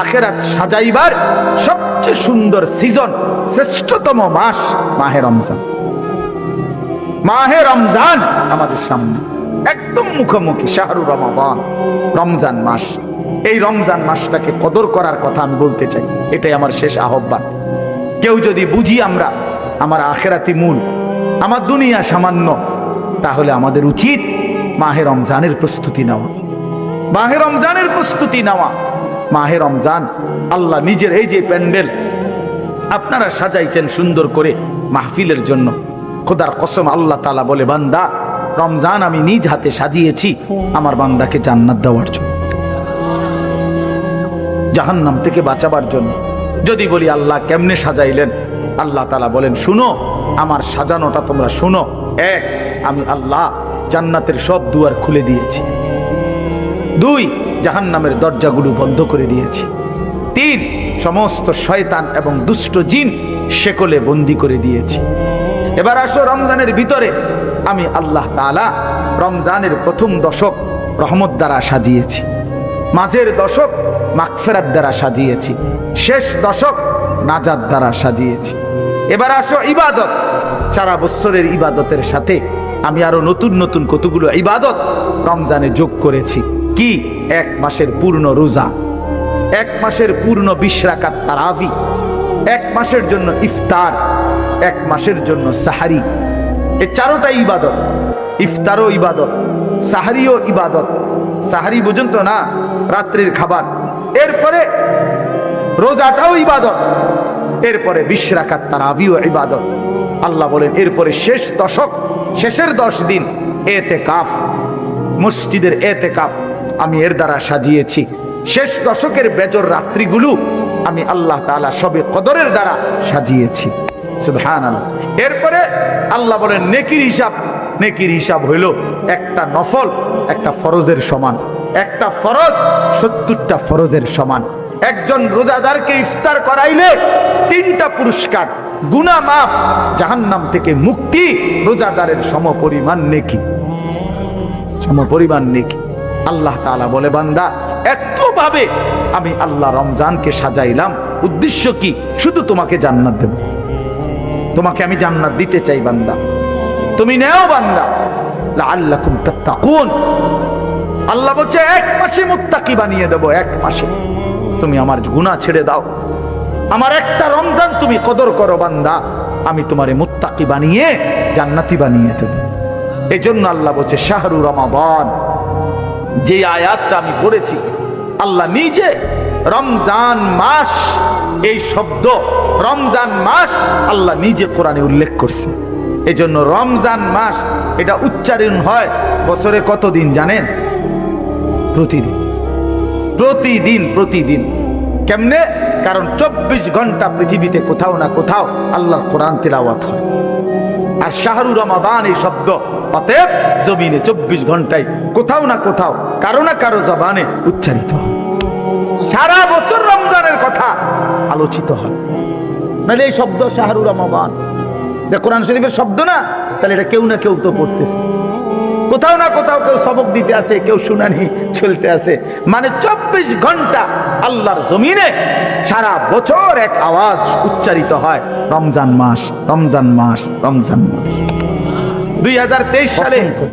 আখিরাত সাজাইবার সবচেয়ে সুন্দর সিজন, শ্রেষ্ঠতম মাস মাহে রমজান। মাহে রমজান আমাদের সামনে একদম মুখোমুখি, শাহরুর রমাদান, রমজান মাস। এই রমজান মাসটাকে কদর করার কথা আমি বলতে চাই, এটাই আমার শেষ আহ্বান। কেউ যদি বুঝি আমরা আমার আখিরাতি মূল, আমার দুনিয়া সামান্য, তাহলে আমাদের উচিত মাহে রমজানের প্রস্তুতি নেওয়া, মাহে রমজানের প্রস্তুতি নেওয়া। মাহে রমজান আল্লাহ নিজের, এই যে প্যান্ডেল আপনারা সাজাইছেন সুন্দর করে মাহফিলের জন্য, খোদার কসম আল্লাহ তাআলা বলে, বান্দা রমজান আমি নিজ হাতে সাজিয়েছি আমার বান্দাকে জান্নাত দেওয়ার জন্য, জাহান্নাম থেকে বাঁচাবার জন্য। যদি বলি আল্লাহ কেমনে সাজাইলেন, আল্লাহ তাআলা বলেন, শুনো আমার সাজানোটা তোমরা শুনো। এক, আমি আল্লাহ জান্নাতের সব দুয়ার খুলে দিয়েছি। দুই, জাহান্নামের দরজাগুলো বন্ধ করে দিয়েছি। তিন, সমস্ত শয়তান এবং দুষ্ট জিন শেকলে বন্দী করে দিয়েছি। এবার আসো রমজানের ভিতরে আমি আল্লাহ তাআলা রমজানের প্রথম দশক রহমত দ্বারা সাজিয়েছি, মাঝের দশক মাগফিরাত দ্বারা সাজিয়েছি, শেষ দশক নাজাত দ্বারা সাজিয়েছি। এবার আসো ইবাদত, সারা বছরের ইবাদতের সাথে আমি আরো নতুন নতুন কতগুলো ইবাদত রমজানে যোগ করেছি। কি? এক মাসের পূর্ণ রোজা, এক মাসের পূর্ণ 20 রাকাত তারাবি, এক মাসের জন্য ইফতার, এক মাসের জন্য সাহারি। এই চারোটাই ইবাদত। ইফতারও ইবাদত, সাহারিও ইবাদত। সাহারি বুঝুন তো না, রাত্রির খাবার। এরপরে রোজাটাও ইবাদত, এরপরে 20 রাকাত তারাবিও ইবাদত। আল্লাহ বলেন এরপরে শেষ দশক, শেষের 10 দিন এতেকাফ, মসজিদের এতেকাফ আমি এর দ্বারা সাজিয়েছি। শেষ দশকের বেজর রাত্রিগুলো আমি আল্লাহ তাআলা সবে কদরের দ্বারা সাজিয়েছি। সুবহানাল্লাহ। এরপরে আল্লাহ বলেন নেকির হিসাব, নেকির হিসাব হইল একটা নফল একটা ফরজের সমান, একটা ফরজ 70টা ফরজের সমান। একজন রোজাদারকে ইফতার করাইলে 3টা পুরস্কার, গুনাহ মাফ, জাহান্নাম থেকে মুক্তি, রোজাদারের সমপরিমাণ নেকি, সমপরিমাণ নেকি। আল্লাহ তাআলা বলে, বান্দা এত ভাবে আমি আল্লাহ রমজানকে সাজাইলাম, উদ্দেশ্য কি? শুধু তোমাকে জান্নাত দেব, তোমাকে আমি জান্নাত দিতে চাই বান্দা, তুমি নেও বান্দা, লাআল্লাকুম তাত্তাকুন। আল্লাহ বলছে এক মাসে মুত্তাকি বানিয়ে দেব, এক মাসে তুমি আমার গুনাহ ছেড়ে দাও, আমার একটা রমজান তুমি কদর করো বান্দা, আমি তোমারে মুত্তাকি বানিয়ে জান্নাতি বানিয়ে দেব। এজন্য আল্লাহ বলছে শাহরু রমাদান। যে আয়াতটা আমি পড়েছি, আল্লাহ নিজে রমজান মাস, এই শব্দ রমজান মাস আল্লাহ নিজে কোরআনে উল্লেখ করছে। এজন্য রমজান মাস এটা উচ্চারণ হয় বছরে কত দিন জানেন? প্রতিদিন, প্রতিদিন, প্রতিদিন। কেমনে? কারণ 24 ঘন্টা পৃথিবীতে কোথাও না কোথাও আল্লাহর কোরআন তিলাওয়াত হয়। আর শাহরু রমাদান এই শব্দ অতএব জমিনে 24 ঘন্টায় কোথাও না কোথাও কারো না কারো জবানে উচ্চারিত হয়। সারা বছর রমজানের কথা আলোচিত হয়। নাহলে এই শব্দ শাহরু রমাদান কোরআন শরীফের শব্দ না, তাহলে এটা কেউ না কেউ তো পড়তেছে, কোথাও না কোথাও কেউ সবক দিতে আছে, কেউ শুনানি চলতে আছে। মানে 24 ঘন্টা আল্লাহর জমিনে সারা বছর এক আওয়াজ উচ্চারিত হয়, রমজান মাস, রমজান মাস, রমজান মাস। 2023 সালে